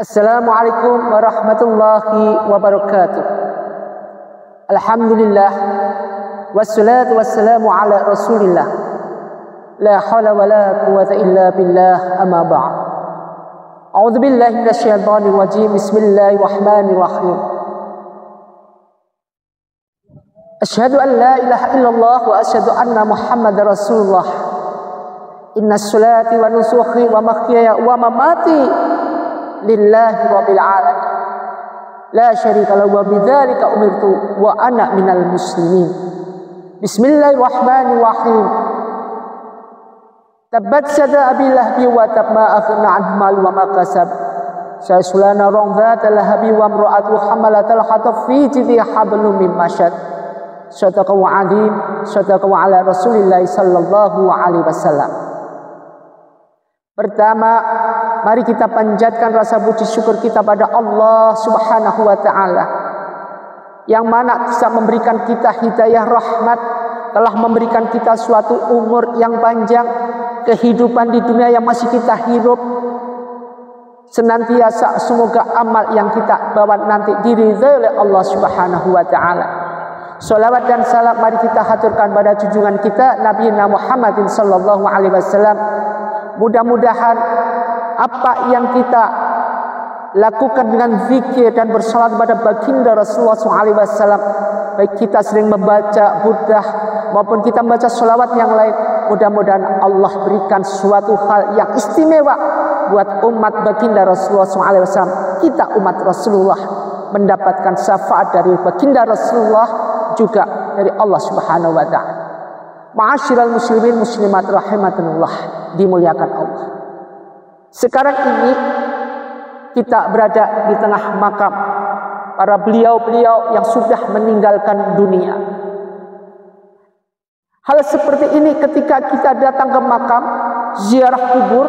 Assalamualaikum warahmatullahi wabarakatuh. Alhamdulillah wassalatu wassalamu ala Rasulillah. La haula wala quwwata illa billah, amma ba'd. A'udzu billahi minasyaitonir rajim. Bismillahirrahmanirrahim. Asyhadu an la ilaha illallah wa asyhadu anna Muhammadar Rasulullah. Inna sholati wa nusuki wa mahyaya wa mamati lillahi rabbil alamin la syarika lahu wa bidzalika umirtu wa ana minal muslimin. Bismillahirrahmanirrahim. Tabbat yada abi lahbi wa tab ma aghna anhu mal wa ma kasab. Sayaslana ra'dhat lahabi wa imra'atu hamalatal hatab fi jidha hablum min masad. Sadaqa wa azim, sadaqa wa ala Rasulillah sallallahu alaihi wasallam. Pertama, mari kita panjatkan rasa puji syukur kita pada Allah Subhanahu wa taala yang mana bisa memberikan kita hidayah rahmat, telah memberikan kita suatu umur yang panjang, kehidupan di dunia yang masih kita hirup. Senantiasa semoga amal yang kita bawa nanti diridhai oleh Allah Subhanahu wa taala. Sholawat dan salam mari kita haturkan pada junjungan kita Nabi Muhammadin sallallahu alaihi wasallam. Mudah-mudahan apa yang kita lakukan dengan zikir dan bersalat pada baginda Rasulullah SAW, baik kita sering membaca burdah maupun kita membaca sholawat yang lain, mudah-mudahan Allah berikan suatu hal yang istimewa buat umat baginda Rasulullah SAW. Kita umat Rasulullah mendapatkan syafaat dari baginda Rasulullah, juga dari Allah Subhanahu wa taala. Ma'asyiral muslimin muslimat rahimakumullah, dimuliakan Allah. Sekarang ini kita berada di tengah makam para beliau-beliau yang sudah meninggalkan dunia. Hal seperti ini ketika kita datang ke makam, ziarah kubur,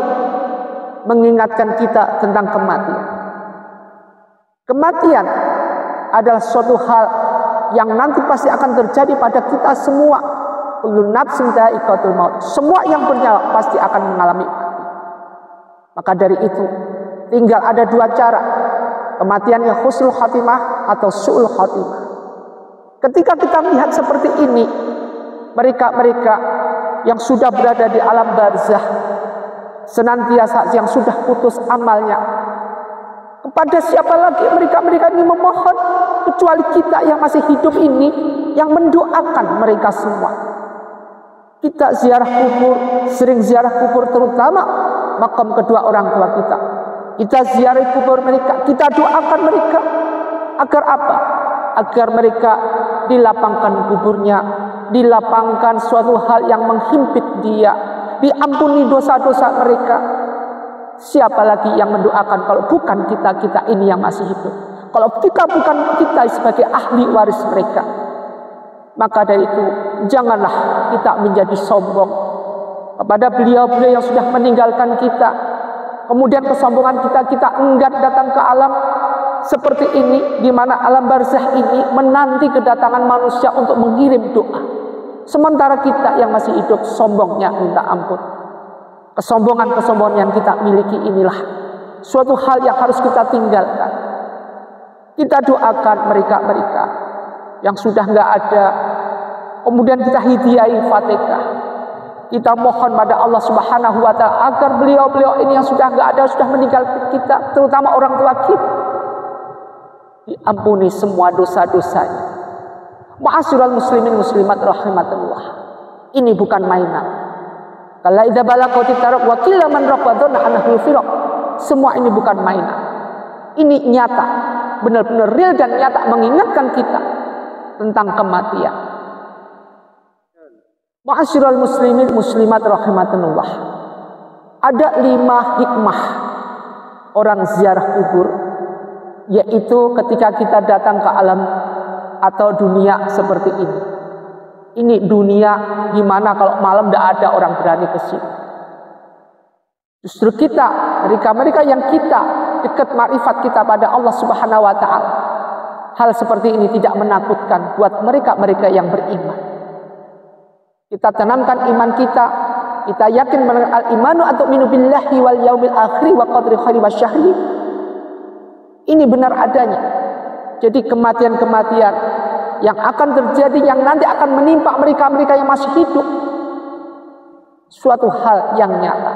mengingatkan kita tentang kematian. Kematian adalah suatu hal yang nanti pasti akan terjadi pada kita semua. Kullu nafsin dha'iqatul maut. Semua yang bernyawa pasti akan mengalami mati. Maka dari itu tinggal ada dua cara, kematian yang husnul khatimah atau su'ul khatimah. Ketika kita melihat seperti ini, mereka-mereka yang sudah berada di alam barzah, senantiasa yang sudah putus amalnya, kepada siapa lagi mereka-mereka ini memohon kecuali kita yang masih hidup ini yang mendoakan mereka semua. Kita ziarah kubur, sering ziarah kubur, terutama makam kedua orang tua kita. Kita ziarah kubur mereka, kita doakan mereka agar apa? Agar mereka dilapangkan kuburnya, dilapangkan suatu hal yang menghimpit dia, diampuni dosa-dosa mereka. Siapa lagi yang mendoakan kalau bukan kita ini yang masih hidup? Kalau kita bukan kita sebagai ahli waris mereka. Maka dari itu janganlah kita menjadi sombong kepada beliau-beliau yang sudah meninggalkan kita. Kemudian kesombongan kita enggan datang ke alam seperti ini, di mana alam barzah ini menanti kedatangan manusia untuk mengirim doa. Sementara kita yang masih hidup sombongnya minta ampun. Kesombongan-kesombongan yang kita miliki inilah suatu hal yang harus kita tinggalkan. Kita doakan mereka-mereka yang sudah nggak ada, kemudian kita hidiahi Fatihah. Kita mohon pada Allah Subhanahu wa taala agar beliau-beliau ini yang sudah nggak ada, sudah meninggal kita, terutama orang tua kita, diampuni semua dosa-dosanya. Ma'asyiral muslimin muslimat rahimatullah. Ini bukan mainan. Kala idza balagati taraq wa qilla man raqadana anhu firaq. Semua ini bukan mainan. Ini nyata, benar-benar real dan nyata mengingatkan kita tentang kematian. Ma'asyiral muslimin muslimat rahimatullah. Ada 5 hikmah orang ziarah kubur, yaitu ketika kita datang ke alam atau dunia seperti ini. Ini dunia di mana kalau malam tidak ada orang berani ke sini. Justru kita, mereka-mereka yang kita dekat makrifat kita pada Allah Subhanahu wa taala, hal seperti ini tidak menakutkan buat mereka-mereka yang beriman. Kita tanamkan iman kita yakin al-imanu atau minu billahi wal yaumil akhir wa qadri khairi wa syahri. Ini benar adanya. Jadi kematian-kematian yang akan terjadi, yang nanti akan menimpa mereka-mereka yang masih hidup, suatu hal yang nyata.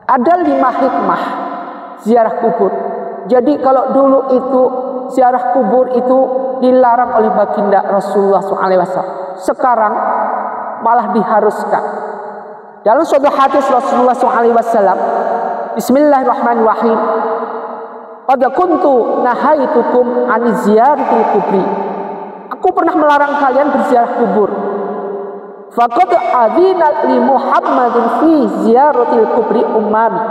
Ada 5 hikmah ziarah kubur. Jadi kalau dulu itu ziarah kubur itu dilarang oleh baginda Rasulullah SAW, sekarang malah diharuskan. Dalam suatu hadis Rasulullah SAW, Bismillahirrahmanirrahim, qad kuntu nahaitukum an ziyaratil kubri. Aku pernah melarang kalian berziarah kubur. Faqad adzina li Muhammadin fi ziyaratil kubri ummami.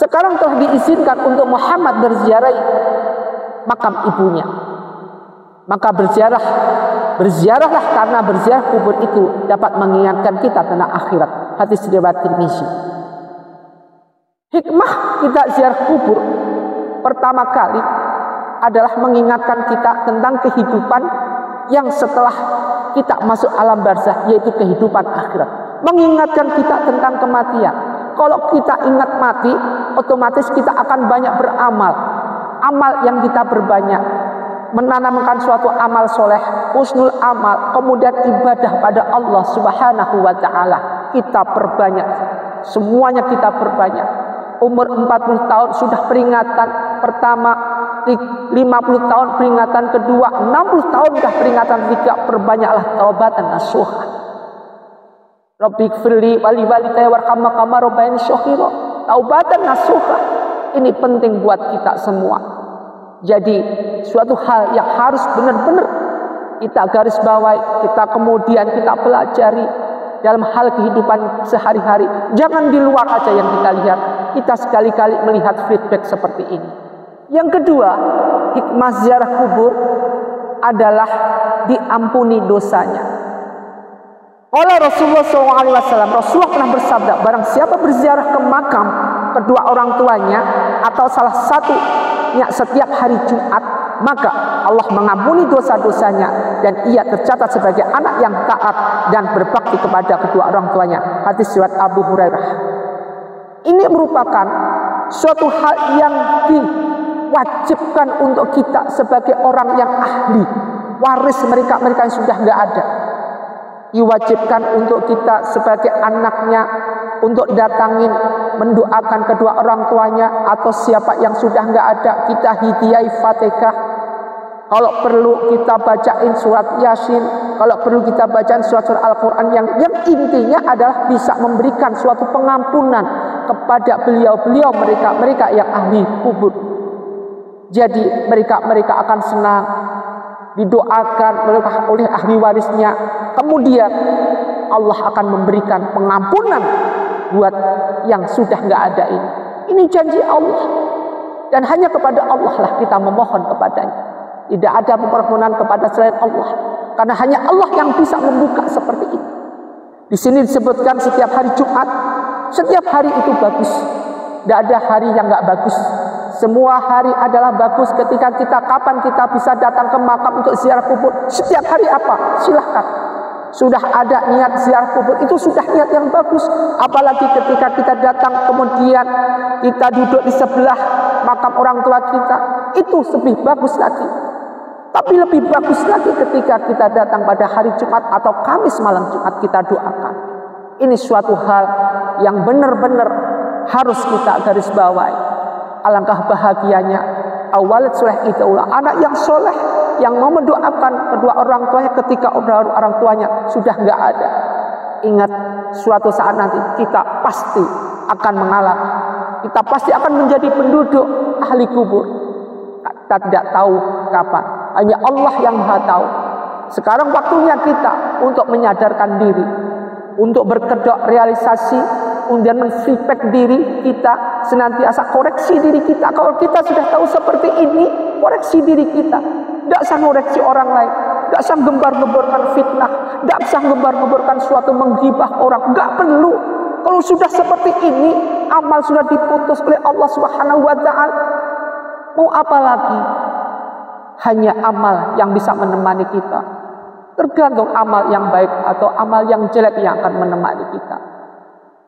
Sekarang telah diizinkan untuk Muhammad berziarah makam ibunya. Maka berziarahlah, karena berziarah kubur itu dapat mengingatkan kita tentang akhirat. Hadis riwayat Tirmizi. Hikmah kita ziarah kubur pertama kali adalah mengingatkan kita tentang kehidupan yang setelah kita masuk alam barzah, yaitu kehidupan akhirat. Mengingatkan kita tentang kematian. Kalau kita ingat mati, otomatis kita akan banyak beramal. Amal yang kita perbanyak, menanamkan suatu amal soleh, husnul amal, kemudian ibadah pada Allah Subhanahu wa ta'ala. Kita perbanyak, semuanya kita perbanyak. Umur 40 tahun sudah peringatan pertama, 50 tahun peringatan kedua, 60 tahun sudah peringatan ketiga. Perbanyaklah taubatan nasuha. Rabbighfirli wali walidayya warhamhuma kama rabbayani shaghira. Taubatan nasuha. Ini penting buat kita semua. Jadi suatu hal yang harus benar-benar kita garis bawahi, kita kemudian kita pelajari dalam hal kehidupan sehari-hari. Jangan di luar aja yang kita lihat. Kita sekali-kali melihat feedback seperti ini. Yang kedua, hikmah ziarah kubur adalah diampuni dosanya. Oleh Rasulullah SAW, Rasulullah pernah bersabda, barang siapa berziarah ke makam kedua orang tuanya atau salah satunya setiap hari Jumat, maka Allah mengampuni dosa-dosanya dan ia tercatat sebagai anak yang taat dan berbakti kepada kedua orang tuanya. Hadis riwayat Abu Hurairah. Ini merupakan suatu hal yang diwajibkan untuk kita sebagai orang yang ahli, waris mereka-mereka yang sudah nggak ada. Diwajibkan untuk kita sebagai anaknya untuk datangin, mendoakan kedua orang tuanya atau siapa yang sudah nggak ada, kita hidayah Fatihah. Kalau perlu kita bacain surat Yasin, kalau perlu kita bacain surat Al-Quran yang intinya adalah bisa memberikan suatu pengampunan kepada beliau-beliau mereka yang ahli kubur. Jadi mereka akan senang, didoakan oleh ahli warisnya. Kemudian Allah akan memberikan pengampunan buat yang sudah nggak ada ini. Ini janji Allah, dan hanya kepada Allah lah kita memohon kepadanya. Tidak ada permohonan kepada selain Allah, karena hanya Allah yang bisa membuka seperti itu. Di sini disebutkan setiap hari Jumat, setiap hari itu bagus. Tidak ada hari yang nggak bagus. Semua hari adalah bagus. Ketika kapan kita bisa datang ke makam untuk ziarah kubur? Setiap hari apa? Silahkan. Sudah ada niat ziarah kubur, itu sudah niat yang bagus. Apalagi ketika kita datang kemudian kita duduk di sebelah makam orang tua kita, itu lebih bagus lagi. Tapi lebih bagus lagi ketika kita datang pada hari Jumat atau Kamis malam Jumat, kita doakan. Ini suatu hal yang benar-benar harus kita garis bawahi. Alangkah bahagianya awalad soleh itu anak yang soleh yang mau mendoakan kedua orang tuanya ketika orang tuanya sudah nggak ada. Ingat, suatu saat nanti kita pasti akan mengalami, kita pasti akan menjadi penduduk ahli kubur. Kita tidak tahu kapan, hanya Allah yang Maha tahu. Sekarang waktunya kita untuk menyadarkan diri, untuk berkedok realisasi, kemudian men-feedback diri kita, senantiasa koreksi diri kita. Kalau kita sudah tahu seperti ini, koreksi diri kita. Tidak usah koreksi orang lain, tidak usah gembar-gemborkan fitnah, tidak usah gembar-gemborkan suatu menggibah orang, nggak perlu. Kalau sudah seperti ini, amal sudah diputus oleh Allah Subhanahu wa ta'ala. Mau apa lagi? Hanya amal yang bisa menemani kita. Tergantung amal yang baik atau amal yang jelek yang akan menemani kita.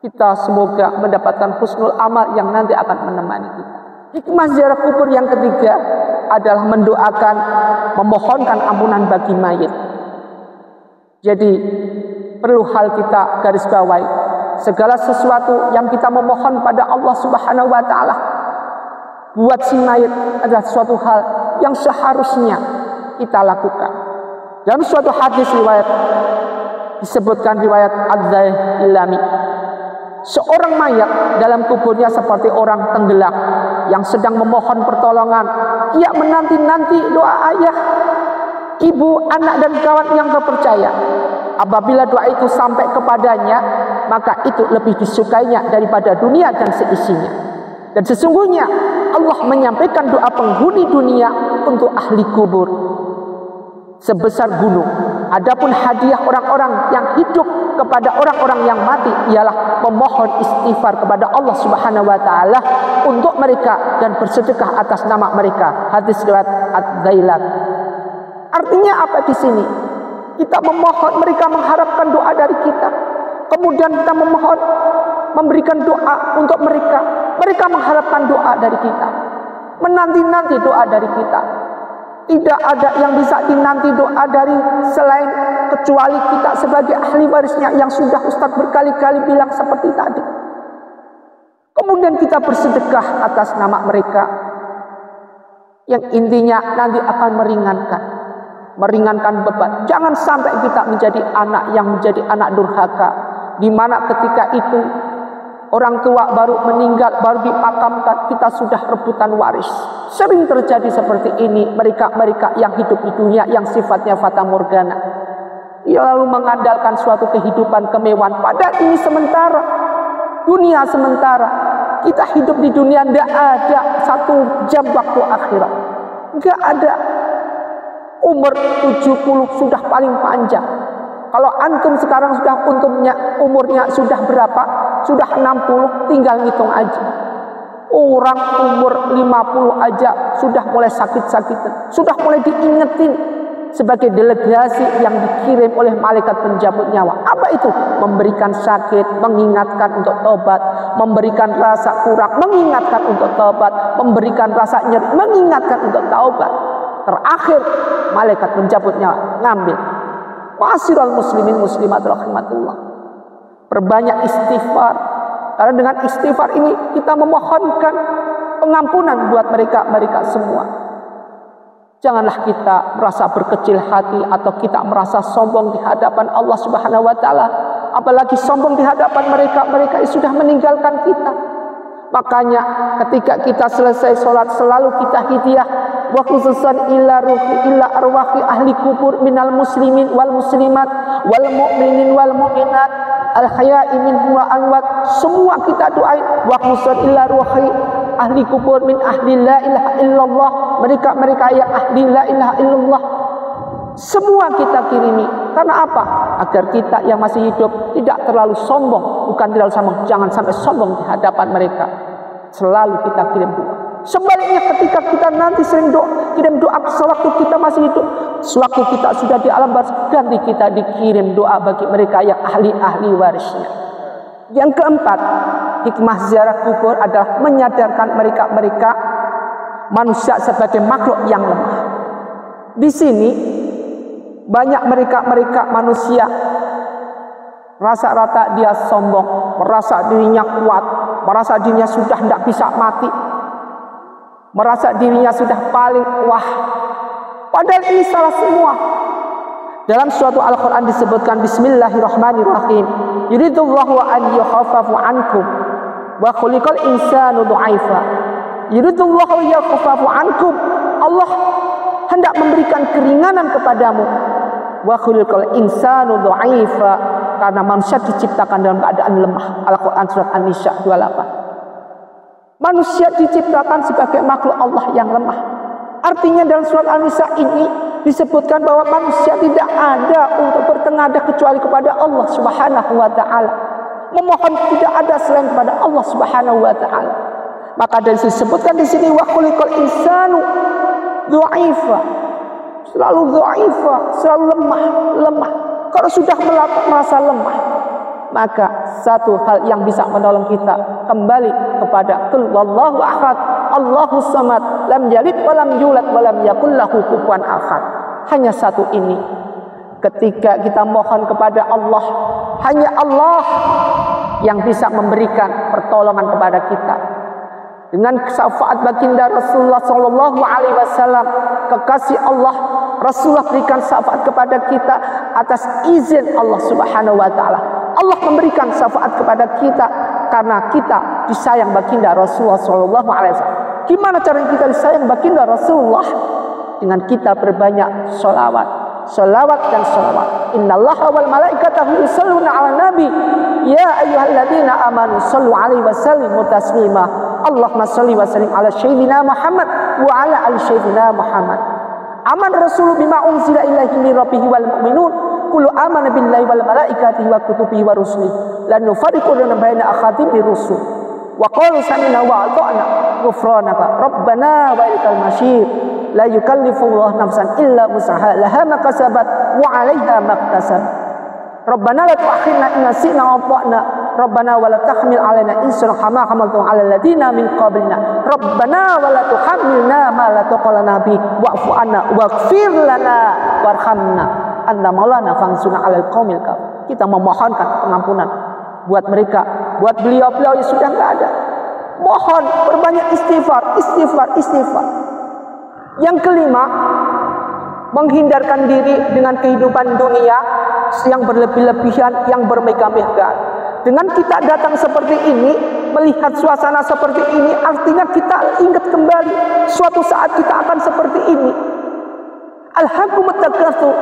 Kita semoga mendapatkan husnul amal yang nanti akan menemani kita. Hikmah ziarah kubur yang ketiga adalah mendoakan, memohonkan ampunan bagi mayit. Jadi perlu hal kita garis bawahi, segala sesuatu yang kita memohon pada Allah Subhanahu wa taala buat si mayit adalah suatu hal yang seharusnya kita lakukan. Dalam suatu hadis riwayat disebutkan riwayat Ad-Dailami, seorang mayat dalam kuburnya seperti orang tenggelam yang sedang memohon pertolongan. Ia menanti-nanti doa ayah, ibu, anak dan kawan yang terpercaya. Apabila doa itu sampai kepadanya, maka itu lebih disukainya daripada dunia dan seisinya. Dan sesungguhnya Allah menyampaikan doa penghuni dunia untuk ahli kubur sebesar gunung. Adapun hadiah orang-orang yang hidup kepada orang-orang yang mati ialah memohon istighfar kepada Allah Subhanahu wa taala untuk mereka dan bersedekah atas nama mereka. Hadis riwayat Ad-Dailami. Artinya apa di sini? Kita memohon, mereka mengharapkan doa dari kita. Kemudian kita memohon, memberikan doa untuk mereka. Mereka mengharapkan doa dari kita. Menanti-nanti doa dari kita. Tidak ada yang bisa dinanti doa dari selain kecuali kita sebagai ahli warisnya yang sudah Ustadz berkali-kali bilang seperti tadi. Kemudian kita bersedekah atas nama mereka, yang intinya nanti akan meringankan beban. Jangan sampai kita menjadi anak yang menjadi anak durhaka, di mana ketika itu orang tua baru meninggal, baru dimakamkan, kita sudah rebutan waris. Sering terjadi seperti ini. Mereka yang hidup di dunia yang sifatnya fata morgana, ia lalu mengandalkan suatu kehidupan kemewahan. Padahal ini sementara, dunia sementara. Kita hidup di dunia, tidak ada 1 jam waktu akhirat. Tidak ada. Umur 70 sudah paling panjang. Kalau antum sekarang sudah umurnya sudah berapa? Sudah 60, tinggal ngitung aja. Orang umur 50 aja sudah mulai sakit-sakitan, sudah mulai diingetin sebagai delegasi yang dikirim oleh malaikat penjabut nyawa. Apa itu? Memberikan sakit, mengingatkan untuk tobat, memberikan rasa kurang, mengingatkan untuk tobat, memberikan rasa nyeri, mengingatkan untuk taubat. Terakhir malaikat penjabut nyawa ngambil. Ma'asyiral muslimin muslimat rahimatullah, perbanyak istighfar, karena dengan istighfar ini kita memohonkan pengampunan buat mereka semua. Janganlah kita merasa berkecil hati atau kita merasa sombong di hadapan Allah Subhanahu wa taala, apalagi sombong di hadapan mereka yang sudah meninggalkan kita. Makanya ketika kita selesai sholat selalu kita hidiyah wa khususan illa arwahi ahli kubur minal muslimin wal muslimat wal mu'minin wal mu'minat al haya'i minhu wa anwat. Semua kita doain wa khususan illa arwahi ahli kubur min ahli la ilaha illallah, mereka yang ahli la ilaha illallah. Semua kita kirimi. Karena apa? Agar kita yang masih hidup tidak terlalu sombong. Bukan terlalu sombong, jangan sampai sombong di hadapan mereka. Selalu kita kirim doa. Sebaliknya ketika kita nanti sering kirim doa sewaktu kita masih hidup, sewaktu kita sudah di alam barzakh, ganti kita dikirim doa bagi mereka yang ahli warisnya. Yang keempat, hikmah ziarah kubur adalah menyadarkan mereka manusia sebagai makhluk yang lemah. Di sini banyak mereka manusia rata-rata dia sombong, merasa dirinya kuat, merasa dirinya sudah tidak bisa mati, merasa dirinya sudah paling wah. Padahal ini salah semua. Dalam suatu Al-Quran disebutkan Bismillahirrahmanirrahim, yuridullahu an yukhaffafu ankum wa khuliqal insanu du'aifa. Yuridullahu yukhaffafu ankum, Allah hendak memberikan keringanan kepadamu. Wa khuliqal insanu du'aifa, karena manusia diciptakan dalam keadaan lemah. Al-Quran surat An-Nisa 28. Manusia diciptakan sebagai makhluk Allah yang lemah. Artinya dalam surat An-Nisa ini disebutkan bahwa manusia tidak ada untuk bertengadah kecuali kepada Allah Subhanahu wa taala. Memohon tidak ada selain kepada Allah Subhanahu wa taala. Maka dari disebutkan di sini wa khuliqal insanu du'aifa. Selalu du'aifa, selalu lemah. Kalau sudah merasa lemah, maka satu hal yang bisa menolong kita kembali kepada qul wallahu ahad, Allahus samad, lam yalid wa lam yulad wa lam yakul lahu kufuwan ahad. Hanya satu ini. Ketika kita mohon kepada Allah, hanya Allah yang bisa memberikan pertolongan kepada kita. Dengan syafaat baginda Rasulullah sallallahu alaihi wasallam, kekasih Allah, Rasulullah berikan syafaat kepada kita atas izin Allah Subhanahu wa taala. Allah memberikan syafaat kepada kita karena kita disayang baginda Rasulullah sallallahu alaihi wasallam. Gimana cara kita disayang baginda Rasulullah? Dengan kita berbanyak sholawat. Salawat dan salawat. Innallaha wal malaikatahu yusholluna 'alan nabi. Ya ayyuhalladzina amanu shallu 'alaihi wa sallimu taslima. Allahumma shalli wa sallim 'ala sayyidina Muhammad wa 'ala ali sayyidina Muhammad. Aman rasulu bima unzila ilaihi min rabbih wal mu'minun. Kullu amana billahi wal malaikatihi wa kutubihi wa rusulihi. Lan nufarriqu baina ahadin min rusul. Wa qalu sami'na wa ata'na ghufranaka rabbana wa ilaikal masyir. La yukallifullahu nafsan illa wus'aha laha ma kasabat wa 'alaiha ma iktasabat. Rabbana la tu'akhirna in nasina wa akhtana. Rabbana wa la tahmil 'alaina isran kama hamaltahu 'alal ladzina min qablina. Rabbana wa la tuhammilna ma la taqala nabi wa'fu 'anna waghfir lana warhamna anta maulana fansurna 'alal qaumil kafir. Kita memohonkan pengampunan buat mereka, buat beliau-beliau yang sudah enggak ada. Mohon berbanyak istighfar, istighfar, istighfar. Yang kelima, menghindarkan diri dengan kehidupan dunia yang berlebih-lebihan, yang bermegah-megah. Dengan kita datang seperti ini, melihat suasana seperti ini, artinya kita ingat kembali suatu saat kita akan seperti ini. Alhaqumut takatsur.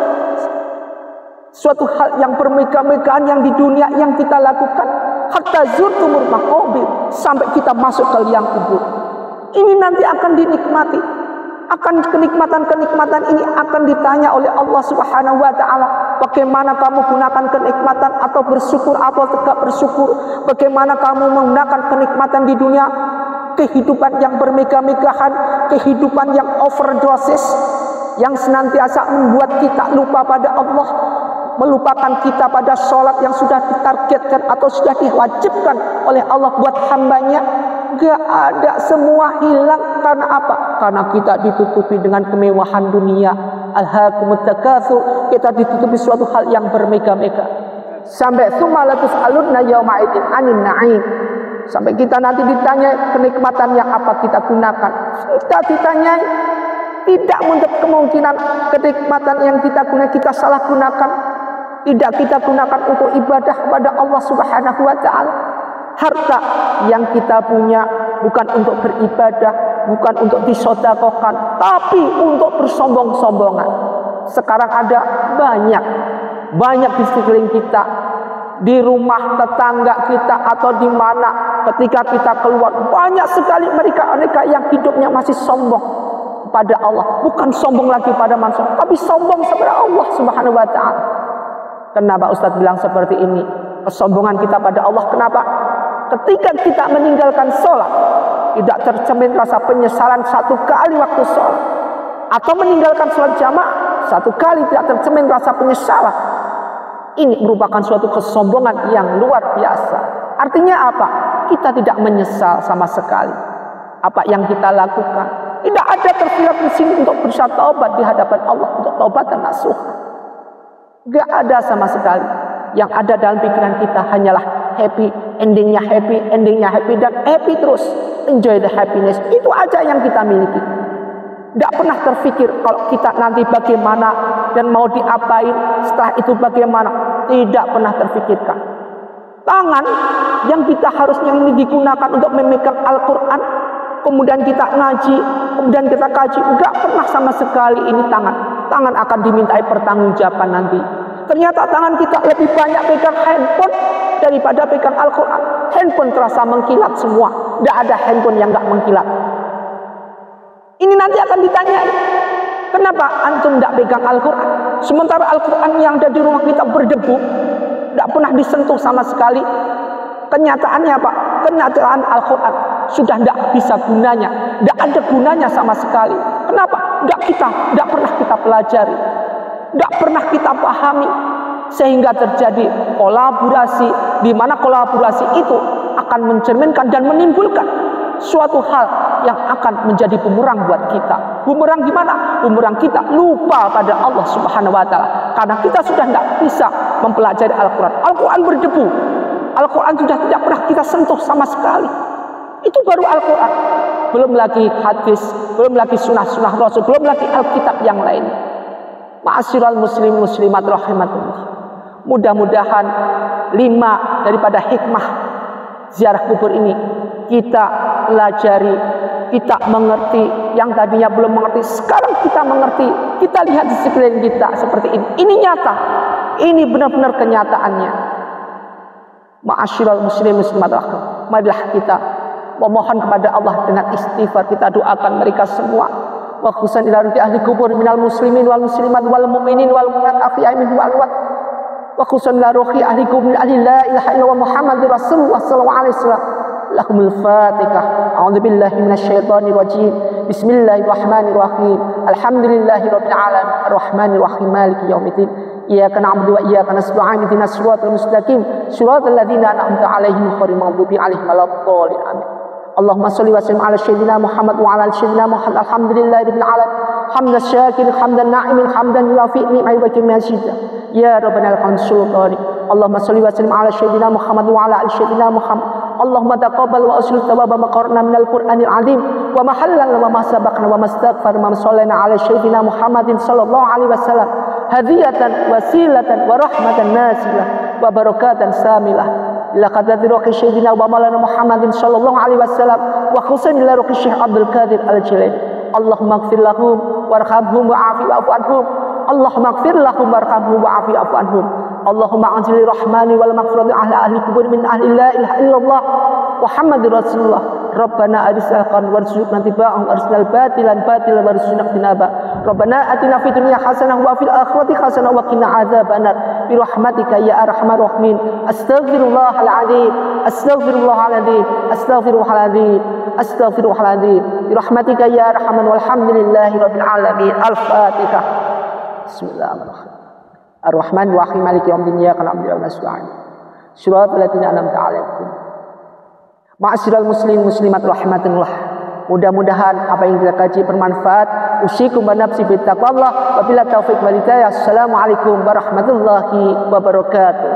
Suatu hal yang bermegah-megahan yang di dunia yang kita lakukan, hatta zurtumul maqabir, sampai kita masuk ke liang kubur. Ini nanti akan dinikmati. Akan kenikmatan-kenikmatan ini akan ditanya oleh Allah Subhanahu wa taala. Bagaimana kamu gunakan kenikmatan atau bersyukur atau tidak bersyukur? Bagaimana kamu menggunakan kenikmatan di dunia? Kehidupan yang bermegah-megahan, kehidupan yang overdosis, yang senantiasa membuat kita lupa pada Allah, melupakan kita pada sholat yang sudah ditargetkan atau sudah diwajibkan oleh Allah buat hambanya. Gak ada, semua hilang. Karena apa? Karena kita ditutupi dengan kemewahan dunia. Alhaqumut takatsur, kita ditutupi suatu hal yang bermega-mega. Sampai tsumalatus alunna yauma idin anin na'im. Sampai kita nanti ditanya kenikmatan yang apa kita gunakan. Kita ditanya, tidak untuk kemungkinan kenikmatan yang kita gunakan kita salah gunakan. Tidak kita gunakan untuk ibadah kepada Allah Subhanahu wa taala. Harta yang kita punya bukan untuk beribadah, bukan untuk disedekahkan, tapi untuk bersombong-sombongan. Sekarang ada banyak di sekeliling kita, di rumah tetangga kita atau di mana, ketika kita keluar banyak sekali mereka yang hidupnya masih sombong pada Allah, bukan sombong lagi pada manusia, tapi sombong kepada Allah Subhanahu wa taala. Kenapa Ustaz bilang seperti ini? Kesombongan kita pada Allah. Kenapa? Ketika kita meninggalkan sholat, tidak tercermin rasa penyesalan satu kali waktu sholat, atau meninggalkan sholat jamaah satu kali tidak tercermin rasa penyesalan. Ini merupakan suatu kesombongan yang luar biasa. Artinya apa? Kita tidak menyesal sama sekali apa yang kita lakukan. Tidak ada tersirat di sini untuk berusaha taubat di hadapan Allah, untuk taubat dan nasuh. Gak ada sama sekali. Yang ada dalam pikiran kita hanyalah happy, endingnya happy dan happy terus. Enjoy the happiness. Itu aja yang kita miliki. Tidak pernah terfikir kalau kita nanti bagaimana dan mau diapain, setelah itu bagaimana. Tidak pernah terfikirkan. Tangan yang kita harusnya ini digunakan untuk memegang Al-Quran, kemudian kita ngaji, kemudian kita kaji, enggak pernah sama sekali ini tangan. Tangan akan dimintai pertanggungjawaban nanti. Ternyata tangan kita lebih banyak pegang handphone daripada pegang Al-Quran. Handphone terasa mengkilat semua. Tidak ada handphone yang enggak mengkilat. Ini nanti akan ditanya, kenapa antum tidak pegang Al-Quran? Sementara Al-Quran yang ada di rumah kita berdebu, tidak pernah disentuh sama sekali. Kenyataannya apa? Kenyataan Al-Quran sudah tidak bisa gunanya, tidak ada gunanya sama sekali. Kenapa? Tidak pernah kita pelajari, tidak pernah kita pahami, sehingga terjadi kolaborasi, di mana kolaborasi itu akan mencerminkan dan menimbulkan suatu hal yang akan menjadi bumerang buat kita. Bumerang gimana? Bumerang kita lupa pada Allah Subhanahu wa taala. Karena kita sudah tidak bisa mempelajari Al-Quran. Al-Quran berdebu. Al-Quran sudah tidak pernah kita sentuh sama sekali. Itu baru Al-Quran. Belum lagi hadis, belum lagi sunnah-sunnah Rasul, belum lagi Alkitab yang lain. Ma'asyiral muslim muslimat rahimatullah. Mudah-mudahan 5 daripada hikmah ziarah kubur ini kita pelajari, kita mengerti. Yang tadinya belum mengerti, sekarang kita mengerti. Kita lihat di sekeliling kita seperti ini. Ini nyata. Ini benar-benar kenyataannya. Ma'asyiral muslim muslimat rahimatullah. Marilah kita memohon kepada Allah dengan istighfar. Kita doakan mereka semua. Wa khususan ila ruhi ahli kubur minal muslimin wal muslimat wal mu'minin wal mu'minat ahya'i minhum wal amwat. Wa khususan ila ruhi ahli kubur ahli la ilaha illallah Muhammadur Rasulullah sallallahu alaihi wasallam. Lahumul Fatihah. A'udzu billahi minasyaitonir rajim. Bismillahirrahmanirrahim. Alhamdulillahirabbil alamin. Arrahmanir rahim. Maliki yaumiddin. Iyyaka na'budu wa iyyaka nasta'in. Ihdinas siratal mustaqim. Shiratal ladzina an'amta 'alaihim ghairil maghdubi 'alaihim waladdallin. Amin. Allahumma shalli wa sallim ala sayyidina Muhammad wa ala ali sayyidina Muhammad. Alhamdulillahirabbil alamin. Hamdan syakirin, hamdan na'imin, hamdan yuafi ni'mai wa kamazida. Ya rabbana lakal sultani. Allahumma shalli wa sallim ala sayyidina Muhammad wa ala ali sayyidina Muhammad. Allahumma taqabbal wa aslih thawaba ma qara'na minal Qur'anil 'azim wa ma hallalna wa ma sabaqna wa ma astaghfarna wa ma shallana ala sayyidina Muhammadin sallallahu alaihi wasallam hadiyatan wasilatan wa rahmatan nasilah wa barakatan samilah ila qadri ruhi sayyidina wa maulana Muhammadin sallallahu alaihi wasallam wa khususan ila ruhi Syekh Abdul Qadir Al-Jilani. Allahumma ighfir lahum warhamhum wa'afi wa'fu anhum. Allahumma ighfir lahum warhamhum wa'afi wa'fu anhum. Allahumma anzil rahmani wal maghfirati ahli kubur min ahli la ilaha illallah Muhammadur Rasulullah. Rabbana arisaqan warzuqna tiba'ahu arsalal batilan batilan warzuqna tinaba. Rabbana atina fid dunya hasanah wa fil akhirati hasanah wa qina adzabannar bi rahmatika ya arhamar rahimin. Astaghfirullahal azim. Astaghfirullahal azim. Astaghfirullahal azim. Astaghfirullahal azim. Bi rahmatika ya arhaman walhamdulillahi rabbil alamin. Al-Fatihah. Bismillahirrahmanirrahim. Ar-Rahman wa Rahim Maliki yaumiddin iyyaka na'budu wa iyyaka nasta'in. Shiratal ladzina an'amta 'alaihim. Ma'asyiral muslimin muslimat rahimatullah. Mudah-mudahan apa yang kita kaji bermanfaat. Usikum wa nafsi bittaqwallah wa billahi taufiq wal hidayah. Assalamualaikum warahmatullahi wabarakatuh.